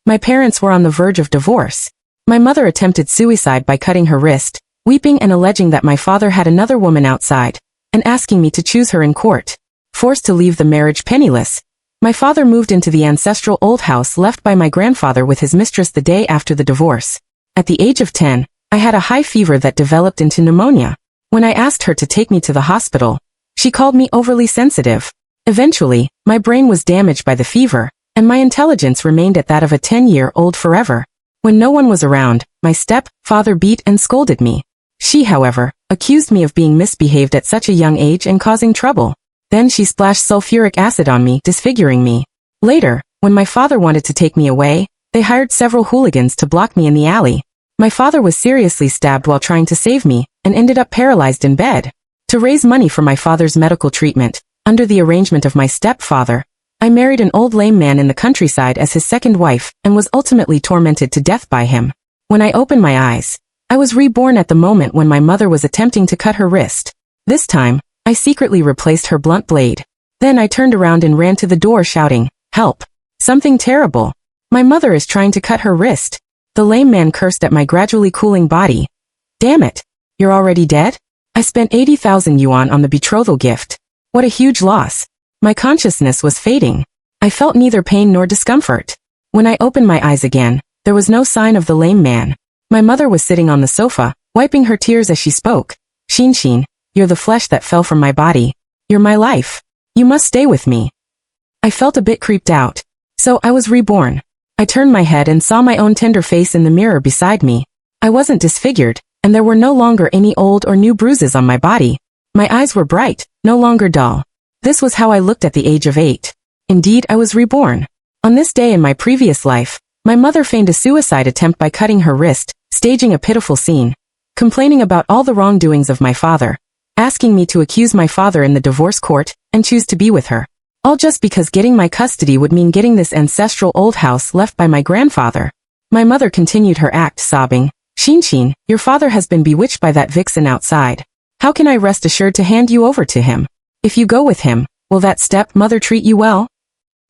My parents were on the verge of divorce. My mother attempted suicide by cutting her wrist, weeping and alleging that my father had another woman outside, and asking me to choose her in court. Forced to leave the marriage penniless, my father moved into the ancestral old house left by my grandfather with his mistress the day after the divorce. At the age of 10, I had a high fever that developed into pneumonia. When I asked her to take me to the hospital, she called me overly sensitive. Eventually, my brain was damaged by the fever, and my intelligence remained at that of a 10-year-old forever. When no one was around, my stepfather beat and scolded me. She, however, accused me of being misbehaved at such a young age and causing trouble. Then she splashed sulfuric acid on me, disfiguring me. Later, when my father wanted to take me away, they hired several hooligans to block me in the alley. My father was seriously stabbed while trying to save me, and ended up paralyzed in bed. To raise money for my father's medical treatment, under the arrangement of my stepfather, I married an old lame man in the countryside as his second wife, and was ultimately tormented to death by him. When I opened my eyes, I was reborn at the moment when my mother was attempting to cut her wrist. This time, I secretly replaced her blunt blade. Then I turned around and ran to the door shouting, "Help! Something terrible! My mother is trying to cut her wrist." The lame man cursed at my gradually cooling body. "Damn it! You're already dead?" I spent 80,000 yuan on the betrothal gift. What a huge loss. My consciousness was fading. I felt neither pain nor discomfort. When I opened my eyes again, there was no sign of the lame man. My mother was sitting on the sofa, wiping her tears as she spoke. "Xin, you're the flesh that fell from my body. You're my life. You must stay with me." I felt a bit creeped out. So I was reborn. I turned my head and saw my own tender face in the mirror beside me. I wasn't disfigured, and there were no longer any old or new bruises on my body. My eyes were bright, no longer dull. This was how I looked at the age of 8. Indeed, I was reborn. On this day in my previous life, my mother feigned a suicide attempt by cutting her wrist, staging a pitiful scene, complaining about all the wrongdoings of my father, asking me to accuse my father in the divorce court, and choose to be with her. All just because getting my custody would mean getting this ancestral old house left by my grandfather. My mother continued her act, sobbing, Xin, your father has been bewitched by that vixen outside. How can I rest assured to hand you over to him? If you go with him, will that stepmother treat you well?"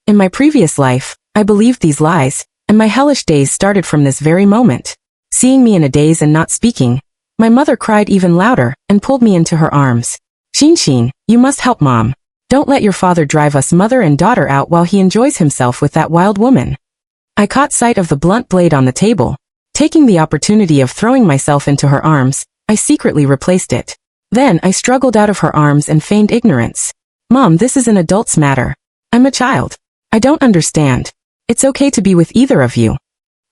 In my previous life, I believed these lies, and my hellish days started from this very moment. Seeing me in a daze and not speaking, my mother cried even louder, and pulled me into her arms. Xin, you must help Mom. Don't let your father drive us mother and daughter out while he enjoys himself with that wild woman. I caught sight of the blunt blade on the table. Taking the opportunity of throwing myself into her arms, I secretly replaced it. Then I struggled out of her arms and feigned ignorance. "Mom, this is an adult's matter. I'm a child. I don't understand. It's okay to be with either of you."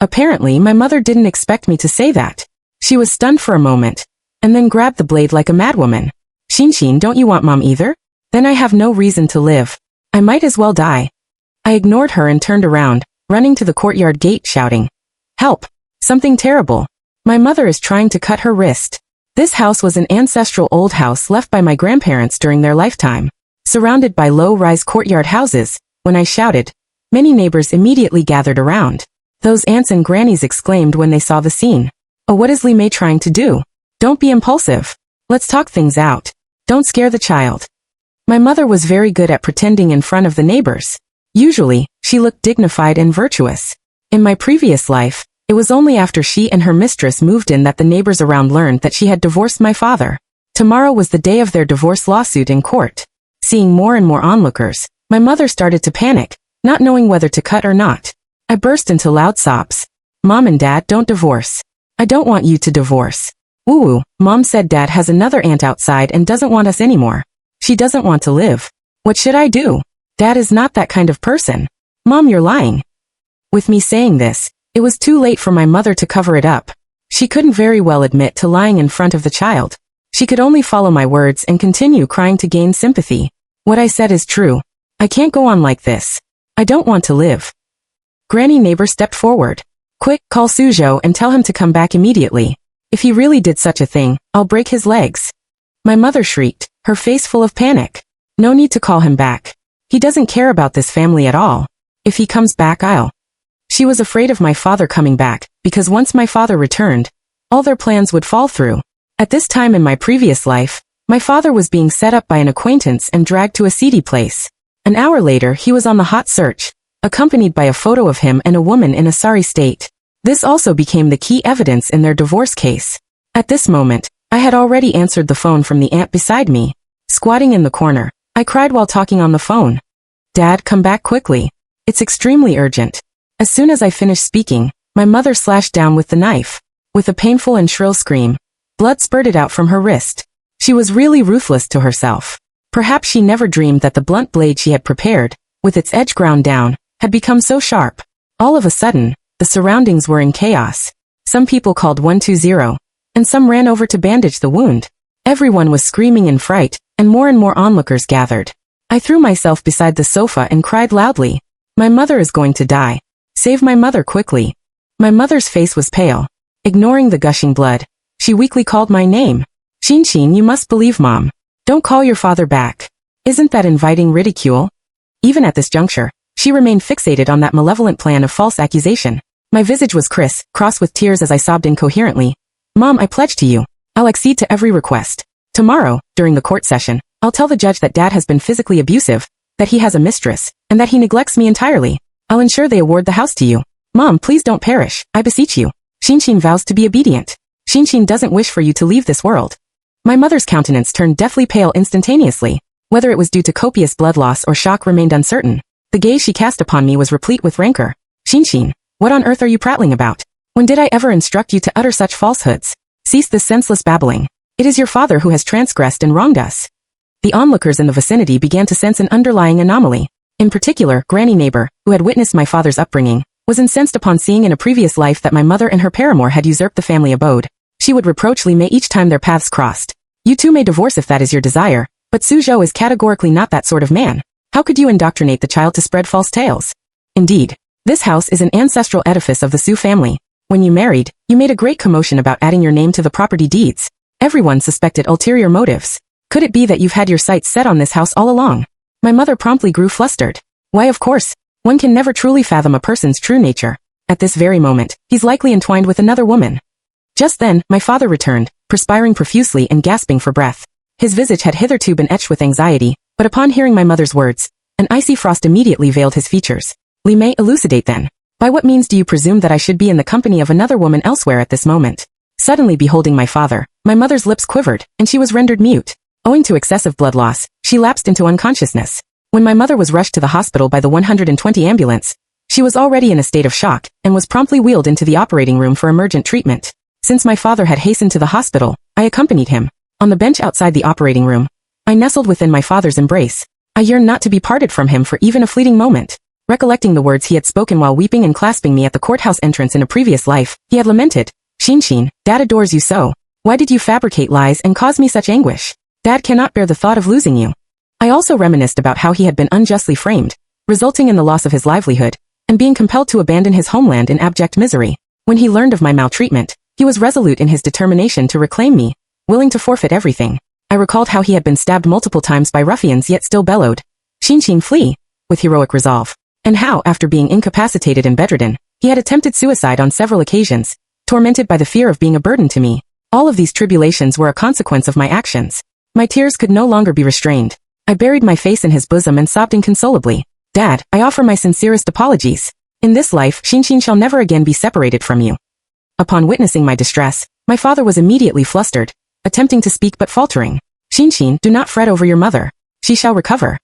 Apparently, my mother didn't expect me to say that. She was stunned for a moment, and then grabbed the blade like a madwoman. Xin, don't you want Mom either? Then I have no reason to live. I might as well die." I ignored her and turned around, running to the courtyard gate shouting, "Help! Something terrible. My mother is trying to cut her wrist." This house was an ancestral old house left by my grandparents during their lifetime. Surrounded by low-rise courtyard houses, when I shouted, many neighbors immediately gathered around. Those aunts and grannies exclaimed when they saw the scene. "Oh, what is Li Mei trying to do? Don't be impulsive. Let's talk things out. Don't scare the child." My mother was very good at pretending in front of the neighbors. Usually, she looked dignified and virtuous. In my previous life, it was only after she and her mistress moved in that the neighbors around learned that she had divorced my father. Tomorrow was the day of their divorce lawsuit in court. Seeing more and more onlookers, my mother started to panic, not knowing whether to cut or not. I burst into loud sobs. "Mom and Dad, don't divorce. I don't want you to divorce. Woo-woo, Mom said Dad has another aunt outside and doesn't want us anymore. She doesn't want to live. What should I do? Dad is not that kind of person. Mom, you're lying." With me saying this, it was too late for my mother to cover it up. She couldn't very well admit to lying in front of the child. She could only follow my words and continue crying to gain sympathy. "What I said is true. I can't go on like this. I don't want to live." Granny neighbor stepped forward. "Quick, call Suzhou and tell him to come back immediately. If he really did such a thing, I'll break his legs." My mother shrieked, her face full of panic. "No need to call him back. He doesn't care about this family at all. If he comes back, I'll..." She was afraid of my father coming back, because once my father returned, all their plans would fall through. At this time in my previous life, my father was being set up by an acquaintance and dragged to a seedy place. An hour later he was on the hot search. accompanied by a photo of him and a woman in a sorry state. This also became the key evidence in their divorce case. At this moment, I had already answered the phone from the aunt beside me. Squatting in the corner, I cried while talking on the phone. "Dad, come back quickly. It's extremely urgent." As soon as I finished speaking, my mother slashed down with the knife. With a painful and shrill scream, blood spurted out from her wrist. She was really ruthless to herself. Perhaps she never dreamed that the blunt blade she had prepared, with its edge ground down, had become so sharp. All of a sudden, the surroundings were in chaos. Some people called 120, and some ran over to bandage the wound. Everyone was screaming in fright, and more onlookers gathered. I threw myself beside the sofa and cried loudly. "My mother is going to die. Save my mother quickly." My mother's face was pale. Ignoring the gushing blood, she weakly called my name. "Shinshin, you must believe Mom. Don't call your father back. Isn't that inviting ridicule?" Even at this juncture, she remained fixated on that malevolent plan of false accusation. My visage was cross with tears as I sobbed incoherently. "Mom, I pledge to you. I'll accede to every request. Tomorrow, during the court session, I'll tell the judge that Dad has been physically abusive, that he has a mistress, and that he neglects me entirely. I'll ensure they award the house to you. Mom, please don't perish, I beseech you. Shinshin vows to be obedient. Shinshin doesn't wish for you to leave this world." My mother's countenance turned deathly pale instantaneously. Whether it was due to copious blood loss or shock remained uncertain. The gaze she cast upon me was replete with rancor. "Shinshin, what on earth are you prattling about? When did I ever instruct you to utter such falsehoods? Cease this senseless babbling. It is your father who has transgressed and wronged us." The onlookers in the vicinity began to sense an underlying anomaly. In particular, Granny Neighbor, who had witnessed my father's upbringing, was incensed upon seeing in a previous life that my mother and her paramour had usurped the family abode. She would reproach Li Mei each time their paths crossed. "You two may divorce if that is your desire, but Suzhou is categorically not that sort of man. How could you indoctrinate the child to spread false tales? Indeed, this house is an ancestral edifice of the Su family. When you married, you made a great commotion about adding your name to the property deeds. Everyone suspected ulterior motives. Could it be that you've had your sights set on this house all along?" My mother promptly grew flustered. "Why, of course. One can never truly fathom a person's true nature. At this very moment, he's likely entwined with another woman." Just then, my father returned, perspiring profusely and gasping for breath. His visage had hitherto been etched with anxiety, but upon hearing my mother's words, an icy frost immediately veiled his features. "Li Mei, elucidate then. By what means do you presume that I should be in the company of another woman elsewhere at this moment?" Suddenly beholding my father, my mother's lips quivered, and she was rendered mute. Owing to excessive blood loss, she lapsed into unconsciousness. When my mother was rushed to the hospital by the 120 ambulance, she was already in a state of shock, and was promptly wheeled into the operating room for emergent treatment. Since my father had hastened to the hospital, I accompanied him. On the bench outside the operating room, I nestled within my father's embrace. I yearned not to be parted from him for even a fleeting moment. Recollecting the words he had spoken while weeping and clasping me at the courthouse entrance in a previous life, he had lamented, "Shinshin, Dad adores you so. Why did you fabricate lies and cause me such anguish? Dad cannot bear the thought of losing you." I also reminisced about how he had been unjustly framed, resulting in the loss of his livelihood, and being compelled to abandon his homeland in abject misery. When he learned of my maltreatment, he was resolute in his determination to reclaim me, willing to forfeit everything. I recalled how he had been stabbed multiple times by ruffians yet still bellowed, "Shinshin, flee," with heroic resolve, and how, after being incapacitated and bedridden, he had attempted suicide on several occasions, tormented by the fear of being a burden to me. All of these tribulations were a consequence of my actions. My tears could no longer be restrained. I buried my face in his bosom and sobbed inconsolably. "Dad, I offer my sincerest apologies. In this life, Shinshin shall never again be separated from you." Upon witnessing my distress, my father was immediately flustered, attempting to speak but faltering. "Shinshin, do not fret over your mother. She shall recover."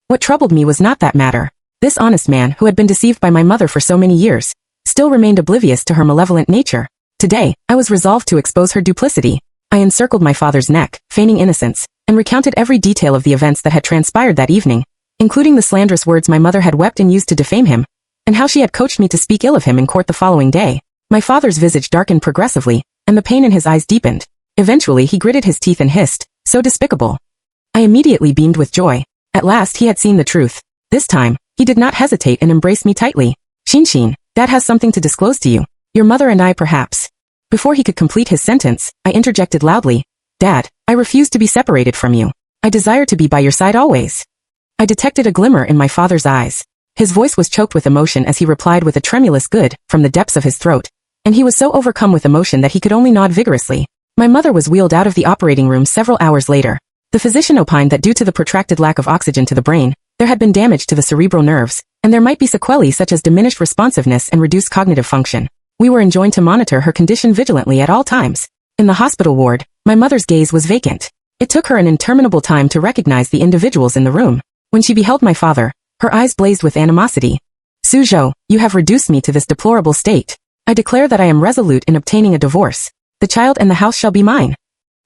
What troubled me was not that matter. This honest man, who had been deceived by my mother for so many years, still remained oblivious to her malevolent nature. Today, I was resolved to expose her duplicity. I encircled my father's neck, feigning innocence, and recounted every detail of the events that had transpired that evening, including the slanderous words my mother had wept and used to defame him, and how she had coached me to speak ill of him in court the following day. My father's visage darkened progressively, and the pain in his eyes deepened. Eventually he gritted his teeth and hissed, "So despicable." I immediately beamed with joy. At last he had seen the truth. This time, he did not hesitate and embraced me tightly. "Shinshin, Dad has something to disclose to you. Your mother and I perhaps." Before he could complete his sentence, I interjected loudly, "Dad, I refuse to be separated from you. I desire to be by your side always." I detected a glimmer in my father's eyes. His voice was choked with emotion as he replied with a tremulous "good" from the depths of his throat, and he was so overcome with emotion that he could only nod vigorously. My mother was wheeled out of the operating room several hours later. The physician opined that due to the protracted lack of oxygen to the brain, there had been damage to the cerebral nerves, and there might be sequelae such as diminished responsiveness and reduced cognitive function. We were enjoined to monitor her condition vigilantly at all times. In the hospital ward, my mother's gaze was vacant. It took her an interminable time to recognize the individuals in the room. When she beheld my father, her eyes blazed with animosity. Suzhou, you have reduced me to this deplorable state. I declare that I am resolute in obtaining a divorce. The child and the house shall be mine.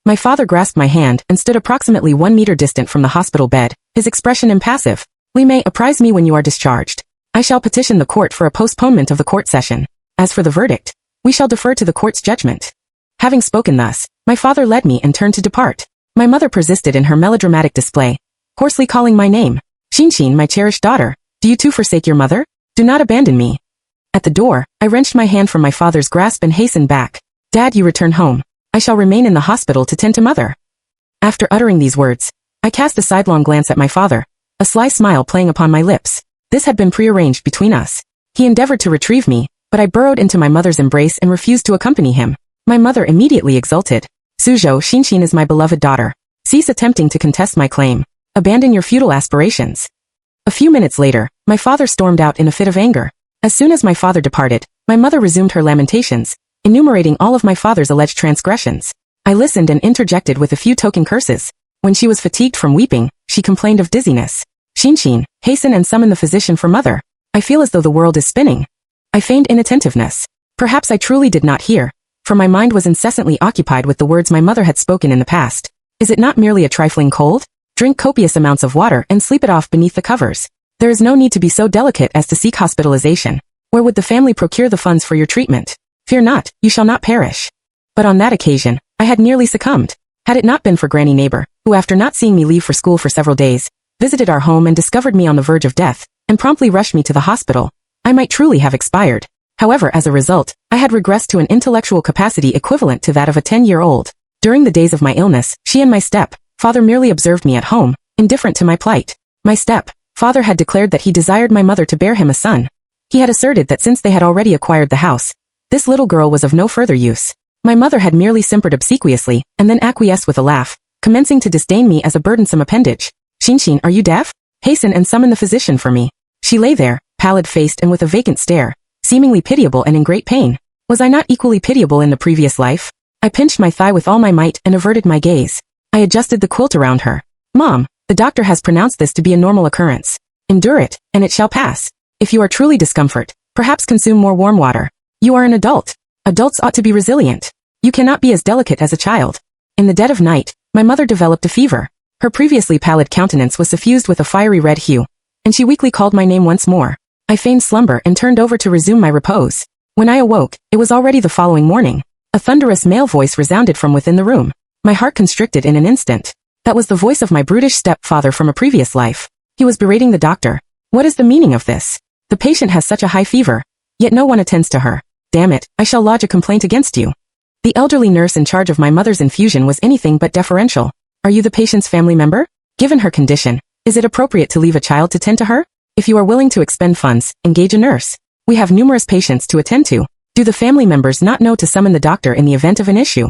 My father grasped my hand and stood approximately 1 meter distant from the hospital bed, his expression impassive. Li Mei, apprise me when you are discharged. I shall petition the court for a postponement of the court session. As for the verdict, we shall defer to the court's judgment. Having spoken thus, my father led me and turned to depart. My mother persisted in her melodramatic display, hoarsely calling my name. Xinshin, my cherished daughter, do you too forsake your mother? Do not abandon me. At the door, I wrenched my hand from my father's grasp and hastened back. Dad, you return home. I shall remain in the hospital to tend to mother. After uttering these words, I cast a sidelong glance at my father, a sly smile playing upon my lips. This had been prearranged between us. He endeavored to retrieve me, but I burrowed into my mother's embrace and refused to accompany him. My mother immediately exulted. Suzhou, Xinshin is my beloved daughter. Cease attempting to contest my claim. Abandon your futile aspirations. A few minutes later, my father stormed out in a fit of anger. As soon as my father departed, my mother resumed her lamentations, enumerating all of my father's alleged transgressions. I listened and interjected with a few token curses. When she was fatigued from weeping, she complained of dizziness. Xinshin, hasten and summon the physician for mother. I feel as though the world is spinning. I feigned inattentiveness. Perhaps I truly did not hear, for my mind was incessantly occupied with the words my mother had spoken in the past. Is it not merely a trifling cold? Drink copious amounts of water and sleep it off beneath the covers. There is no need to be so delicate as to seek hospitalization. Where would the family procure the funds for your treatment? Fear not, you shall not perish. But on that occasion, I had nearly succumbed. Had it not been for Granny Neighbor, who after not seeing me leave for school for several days, visited our home and discovered me on the verge of death, and promptly rushed me to the hospital, I might truly have expired. However, as a result, I had regressed to an intellectual capacity equivalent to that of a 10-year-old. During the days of my illness, she and my stepfather merely observed me at home, indifferent to my plight. My stepfather had declared that he desired my mother to bear him a son. He had asserted that since they had already acquired the house, this little girl was of no further use. My mother had merely simpered obsequiously, and then acquiesced with a laugh, commencing to disdain me as a burdensome appendage. Xinshin, are you deaf? Hasten and summon the physician for me. She lay there, pallid-faced and with a vacant stare, seemingly pitiable and in great pain. Was I not equally pitiable in the previous life? I pinched my thigh with all my might and averted my gaze. I adjusted the quilt around her. Mom, the doctor has pronounced this to be a normal occurrence. Endure it, and it shall pass. If you are truly discomfort, perhaps consume more warm water. You are an adult. Adults ought to be resilient. You cannot be as delicate as a child. In the dead of night, my mother developed a fever. Her previously pallid countenance was suffused with a fiery red hue, and she weakly called my name once more. I feigned slumber and turned over to resume my repose. When I awoke, it was already the following morning. A thunderous male voice resounded from within the room. My heart constricted in an instant. That was the voice of my brutish stepfather from a previous life. He was berating the doctor. What is the meaning of this? The patient has such a high fever, yet no one attends to her. Damn it, I shall lodge a complaint against you. The elderly nurse in charge of my mother's infusion was anything but deferential. Are you the patient's family member? Given her condition, is it appropriate to leave a child to tend to her? If you are willing to expend funds, engage a nurse. We have numerous patients to attend to. Do the family members not know to summon the doctor in the event of an issue?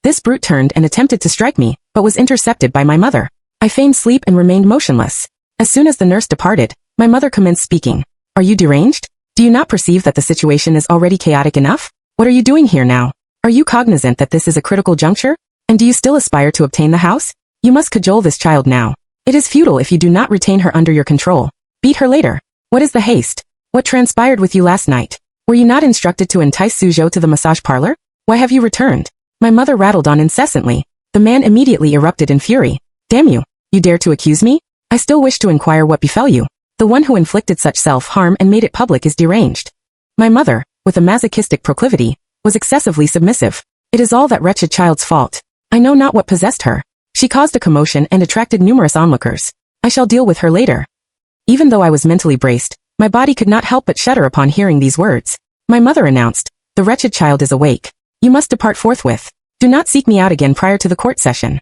This brute turned and attempted to strike me, but was intercepted by my mother. I feigned sleep and remained motionless. As soon as the nurse departed, my mother commenced speaking. Are you deranged? Do you not perceive that the situation is already chaotic enough? What are you doing here now? Are you cognizant that this is a critical juncture? And do you still aspire to obtain the house? You must cajole this child now. It is futile if you do not retain her under your control. Beat her later. What is the haste? What transpired with you last night? Were you not instructed to entice Suzhou to the massage parlor? Why have you returned? My mother rattled on incessantly. The man immediately erupted in fury. Damn you! You dare to accuse me? I still wish to inquire what befell you. The one who inflicted such self-harm and made it public is deranged. My mother, with a masochistic proclivity, was excessively submissive. It is all that wretched child's fault. I know not what possessed her. She caused a commotion and attracted numerous onlookers. I shall deal with her later. Even though I was mentally braced, my body could not help but shudder upon hearing these words. My mother announced, the wretched child is awake. You must depart forthwith. Do not seek me out again prior to the court session.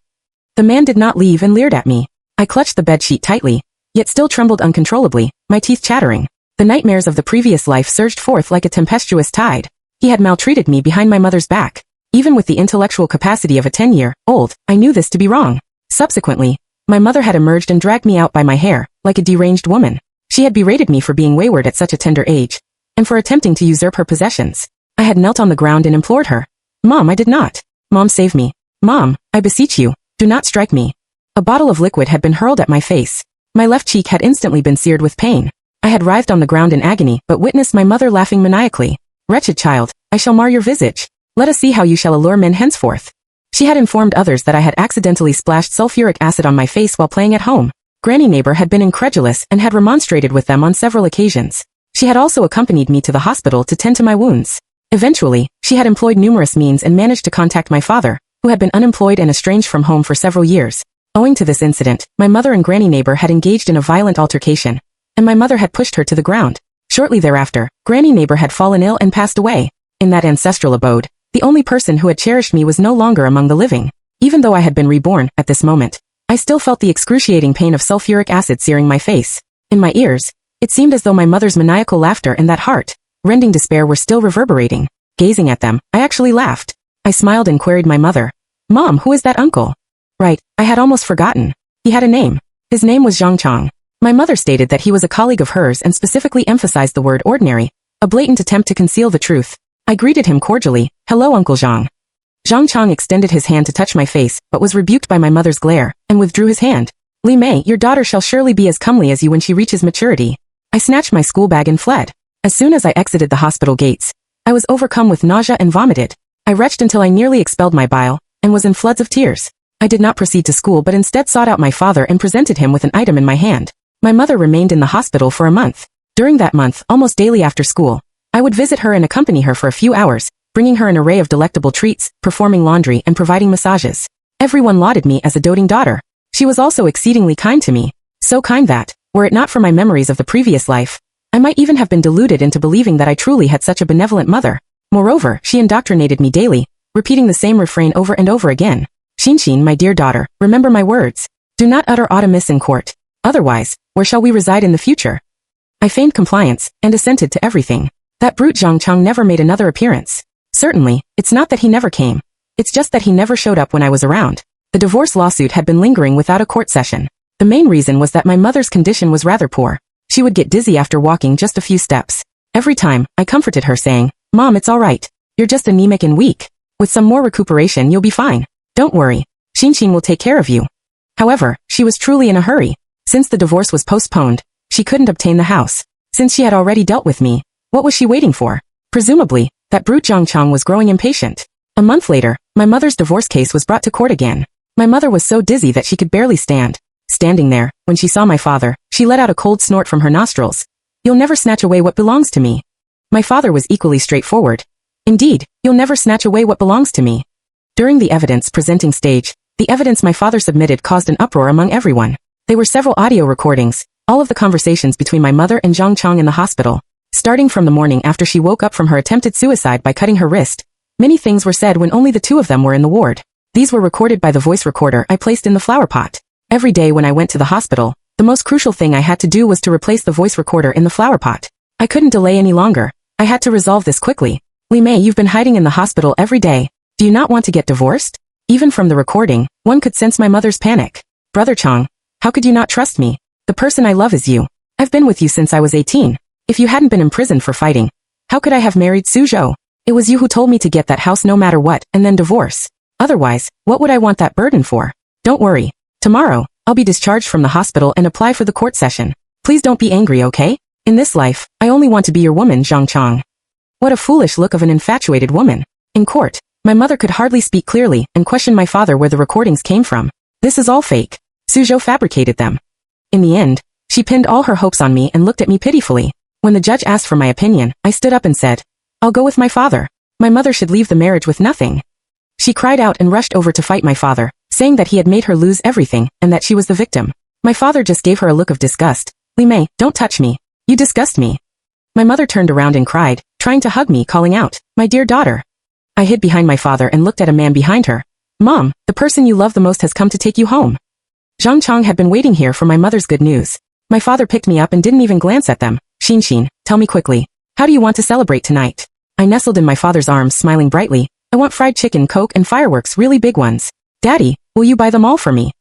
The man did not leave and leered at me. I clutched the bedsheet tightly, yet still trembled uncontrollably, my teeth chattering. The nightmares of the previous life surged forth like a tempestuous tide. He had maltreated me behind my mother's back. Even with the intellectual capacity of a 10-year-old, I knew this to be wrong. Subsequently, my mother had emerged and dragged me out by my hair, like a deranged woman. She had berated me for being wayward at such a tender age, and for attempting to usurp her possessions. I had knelt on the ground and implored her. Mom, I did not. Mom, save me. Mom, I beseech you, do not strike me. A bottle of liquid had been hurled at my face. My left cheek had instantly been seared with pain. I had writhed on the ground in agony, but witnessed my mother laughing maniacally. Wretched child, I shall mar your visage. Let us see how you shall allure men henceforth. She had informed others that I had accidentally splashed sulfuric acid on my face while playing at home. Granny neighbor had been incredulous and had remonstrated with them on several occasions. She had also accompanied me to the hospital to tend to my wounds. Eventually, she had employed numerous means and managed to contact my father, who had been unemployed and estranged from home for several years. Owing to this incident, my mother and granny neighbor had engaged in a violent altercation, and my mother had pushed her to the ground. Shortly thereafter, granny neighbor had fallen ill and passed away. In that ancestral abode, the only person who had cherished me was no longer among the living. Even though I had been reborn, at this moment, I still felt the excruciating pain of sulfuric acid searing my face. In my ears, it seemed as though my mother's maniacal laughter and that heart-rending despair were still reverberating. Gazing at them, I actually laughed. I smiled and queried my mother. Mom, who is that uncle? Right, I had almost forgotten. He had a name. His name was Zhang Chong. My mother stated that he was a colleague of hers and specifically emphasized the word ordinary, a blatant attempt to conceal the truth. I greeted him cordially. Hello, Uncle Zhang. Zhang Chong extended his hand to touch my face, but was rebuked by my mother's glare, and withdrew his hand. Li Mei, your daughter shall surely be as comely as you when she reaches maturity. I snatched my school bag and fled. As soon as I exited the hospital gates, I was overcome with nausea and vomited. I retched until I nearly expelled my bile, and was in floods of tears. I did not proceed to school but instead sought out my father and presented him with an item in my hand. My mother remained in the hospital for a month. During that month, almost daily after school, I would visit her and accompany her for a few hours, bringing her an array of delectable treats, performing laundry and providing massages. Everyone lauded me as a doting daughter. She was also exceedingly kind to me. So kind that, were it not for my memories of the previous life, I might even have been deluded into believing that I truly had such a benevolent mother. Moreover, she indoctrinated me daily, repeating the same refrain over and over again. Xinshin, my dear daughter, remember my words. Do not utter audamus in court. Otherwise, where shall we reside in the future? I feigned compliance, and assented to everything. That brute Zhang Chong never made another appearance. Certainly, it's not that he never came. It's just that he never showed up when I was around. The divorce lawsuit had been lingering without a court session. The main reason was that my mother's condition was rather poor. She would get dizzy after walking just a few steps. Every time, I comforted her saying, Mom, it's all right. You're just anemic and weak. With some more recuperation, you'll be fine. Don't worry. Xinshin will take care of you. However, she was truly in a hurry. Since the divorce was postponed, she couldn't obtain the house. Since she had already dealt with me, what was she waiting for? Presumably, that brute Zhang Chong was growing impatient. A month later, my mother's divorce case was brought to court again. My mother was so dizzy that she could barely stand. Standing there, when she saw my father, she let out a cold snort from her nostrils. You'll never snatch away what belongs to me. My father was equally straightforward. Indeed, you'll never snatch away what belongs to me. During the evidence presenting stage, the evidence my father submitted caused an uproar among everyone. There were several audio recordings, all of the conversations between my mother and Zhang Chong in the hospital. Starting from the morning after she woke up from her attempted suicide by cutting her wrist, many things were said when only the two of them were in the ward. These were recorded by the voice recorder I placed in the flower pot. Every day when I went to the hospital, the most crucial thing I had to do was to replace the voice recorder in the flower pot. I couldn't delay any longer. I had to resolve this quickly. Li Mei, you've been hiding in the hospital every day. Do you not want to get divorced? Even from the recording, one could sense my mother's panic. Brother Chong, how could you not trust me? The person I love is you. I've been with you since I was 18. If you hadn't been imprisoned for fighting, how could I have married Suzhou? It was you who told me to get that house no matter what, and then divorce. Otherwise, what would I want that burden for? Don't worry. Tomorrow, I'll be discharged from the hospital and apply for the court session. Please don't be angry, okay? In this life, I only want to be your woman, Zhang Chong. What a foolish look of an infatuated woman. In court, my mother could hardly speak clearly and questioned my father where the recordings came from. This is all fake. Suzhou fabricated them. In the end, she pinned all her hopes on me and looked at me pitifully. When the judge asked for my opinion, I stood up and said, I'll go with my father. My mother should leave the marriage with nothing. She cried out and rushed over to fight my father, saying that he had made her lose everything and that she was the victim. My father just gave her a look of disgust. Li Mei, don't touch me. You disgust me. My mother turned around and cried, trying to hug me, calling out, my dear daughter. I hid behind my father and looked at a man behind her. Mom, the person you love the most has come to take you home. Zhang Chong had been waiting here for my mother's good news. My father picked me up and didn't even glance at them. Xinshin, tell me quickly. How do you want to celebrate tonight? I nestled in my father's arms, smiling brightly. I want fried chicken, Coke, and fireworks, really big ones. Daddy, will you buy them all for me?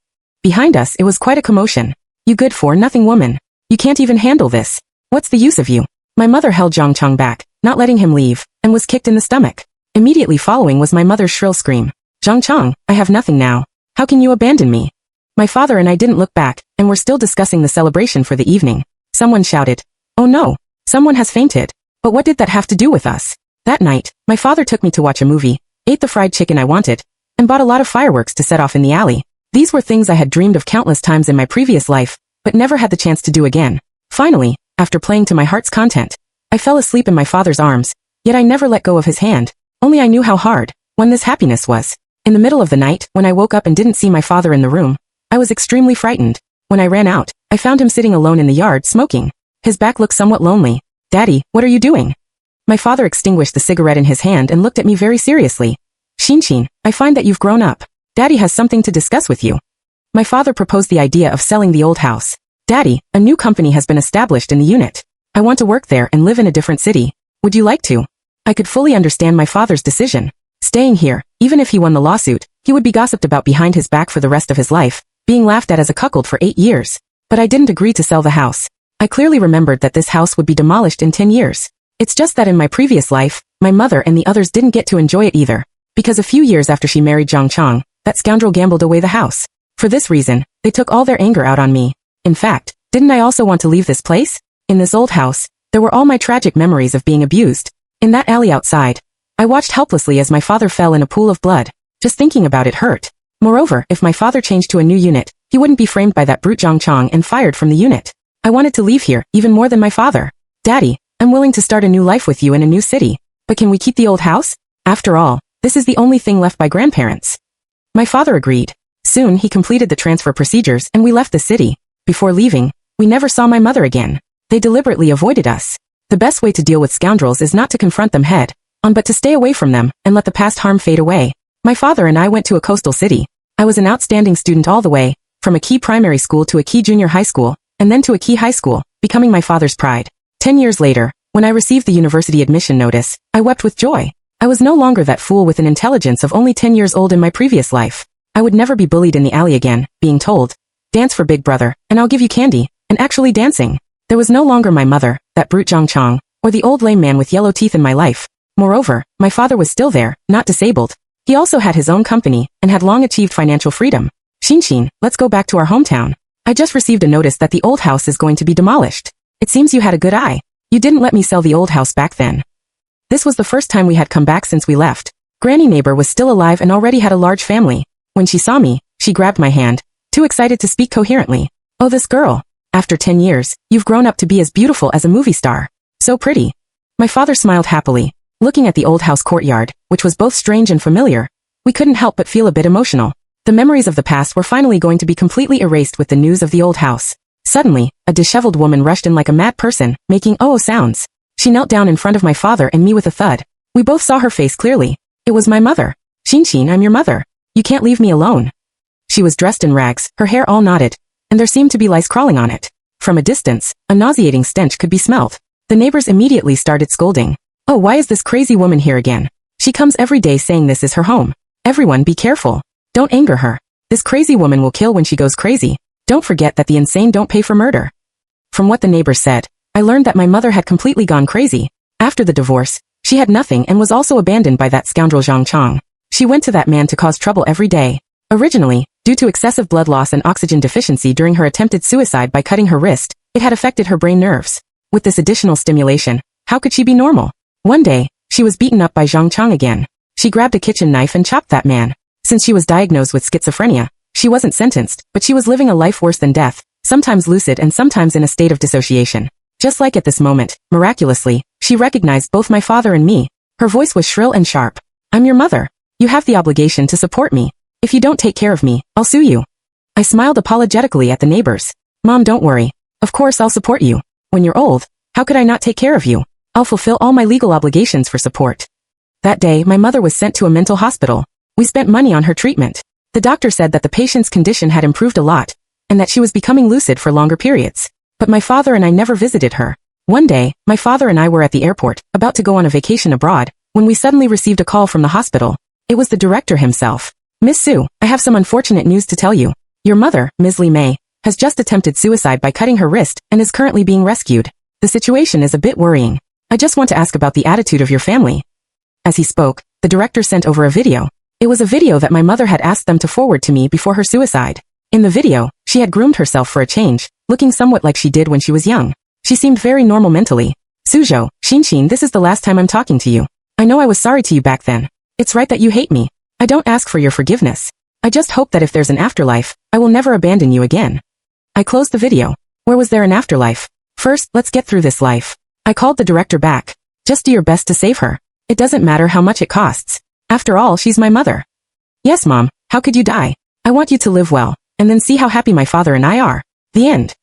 Behind us, it was quite a commotion. You good-for-nothing woman. You can't even handle this. What's the use of you? My mother held Zhang Chang back, not letting him leave, and was kicked in the stomach. Immediately following was my mother's shrill scream. Zhang Chang, I have nothing now. How can you abandon me? My father and I didn't look back, and were still discussing the celebration for the evening. Someone shouted, "Oh no! Someone has fainted." But what did that have to do with us? That night, my father took me to watch a movie, ate the fried chicken I wanted, and bought a lot of fireworks to set off in the alley. These were things I had dreamed of countless times in my previous life, but never had the chance to do again. Finally, after playing to my heart's content, I fell asleep in my father's arms, yet I never let go of his hand. Only I knew how hard won this happiness was. In the middle of the night, when I woke up and didn't see my father in the room, I was extremely frightened. When I ran out, I found him sitting alone in the yard smoking. His back looked somewhat lonely. "Daddy, what are you doing?" My father extinguished the cigarette in his hand and looked at me very seriously. "Shinshin, I find that you've grown up. Daddy has something to discuss with you." My father proposed the idea of selling the old house. "Daddy, a new company has been established in the unit. I want to work there and live in a different city. Would you like to?" I could fully understand my father's decision. Staying here, even if he won the lawsuit, he would be gossiped about behind his back for the rest of his life, being laughed at as a cuckold for 8 years. But I didn't agree to sell the house. I clearly remembered that this house would be demolished in 10 years. It's just that in my previous life, my mother and the others didn't get to enjoy it either. Because a few years after she married Zhang Chang, that scoundrel gambled away the house. For this reason, they took all their anger out on me. In fact, didn't I also want to leave this place? In this old house, there were all my tragic memories of being abused. In that alley outside, I watched helplessly as my father fell in a pool of blood. Just thinking about it hurt. Moreover, if my father changed to a new unit, he wouldn't be framed by that brute Zhang Chang and fired from the unit. I wanted to leave here, even more than my father. "Daddy, I'm willing to start a new life with you in a new city. But can we keep the old house? After all, this is the only thing left by grandparents." My father agreed. Soon he completed the transfer procedures and we left the city. Before leaving, we never saw my mother again. They deliberately avoided us. The best way to deal with scoundrels is not to confront them head on but to stay away from them and let the past harm fade away. My father and I went to a coastal city. I was an outstanding student all the way, from a key primary school to a key junior high school, and then to a key high school, becoming my father's pride. 10 years later, when I received the university admission notice, I wept with joy. I was no longer that fool with an intelligence of only 10 years old in my previous life. I would never be bullied in the alley again, being told, "Dance for Big Brother, and I'll give you candy," and actually dancing. There was no longer my mother, that brute Zhang Chang, or the old lame man with yellow teeth in my life. Moreover, my father was still there, not disabled. He also had his own company, and had long achieved financial freedom. "Shinshin, let's go back to our hometown. I just received a notice that the old house is going to be demolished. It seems you had a good eye. You didn't let me sell the old house back then." This was the first time we had come back since we left. Granny neighbor was still alive and already had a large family. When she saw me, she grabbed my hand, too excited to speak coherently. "Oh, this girl. After 10 years, you've grown up to be as beautiful as a movie star. So pretty." My father smiled happily. Looking at the old house courtyard, which was both strange and familiar, we couldn't help but feel a bit emotional. The memories of the past were finally going to be completely erased with the news of the old house. Suddenly, a disheveled woman rushed in like a mad person, making oh sounds. She knelt down in front of my father and me with a thud. We both saw her face clearly. It was my mother. "Shinshin, I'm your mother. You can't leave me alone." She was dressed in rags, her hair all knotted, and there seemed to be lice crawling on it. From a distance, a nauseating stench could be smelt. The neighbors immediately started scolding. "Oh, why is this crazy woman here again? She comes every day saying this is her home. Everyone be careful. Don't anger her. This crazy woman will kill when she goes crazy. Don't forget that the insane don't pay for murder." From what the neighbors said, I learned that my mother had completely gone crazy. After the divorce, she had nothing and was also abandoned by that scoundrel Zhang Chang. She went to that man to cause trouble every day. Originally, due to excessive blood loss and oxygen deficiency during her attempted suicide by cutting her wrist, it had affected her brain nerves. With this additional stimulation, how could she be normal? One day, she was beaten up by Zhang Chang again. She grabbed a kitchen knife and chopped that man. Since she was diagnosed with schizophrenia, she wasn't sentenced, but she was living a life worse than death, sometimes lucid and sometimes in a state of dissociation. Just like at this moment, miraculously, she recognized both my father and me. Her voice was shrill and sharp. "I'm your mother. You have the obligation to support me. If you don't take care of me, I'll sue you." I smiled apologetically at the neighbors. "Mom, don't worry. Of course I'll support you. When you're old, how could I not take care of you? I'll fulfill all my legal obligations for support." That day, my mother was sent to a mental hospital. We spent money on her treatment. The doctor said that the patient's condition had improved a lot, and that she was becoming lucid for longer periods. But my father and I never visited her. One day, my father and I were at the airport, about to go on a vacation abroad, when we suddenly received a call from the hospital. It was the director himself. "Miss Sue, I have some unfortunate news to tell you. Your mother, Ms. Li Mei, has just attempted suicide by cutting her wrist and is currently being rescued. The situation is a bit worrying. I just want to ask about the attitude of your family." As he spoke, the director sent over a video. It was a video that my mother had asked them to forward to me before her suicide. In the video, she had groomed herself for a change, looking somewhat like she did when she was young. She seemed very normal mentally. "Suzhou, Shinshin, this is the last time I'm talking to you. I know I was sorry to you back then. It's right that you hate me. I don't ask for your forgiveness. I just hope that if there's an afterlife, I will never abandon you again." I closed the video. Where was there an afterlife? First, let's get through this life. I called the director back. Just do your best to save her. It doesn't matter how much it costs. After all, she's my mother. "Yes, Mom, how could you die? I want you to live well, and then see how happy my father and I are." The end.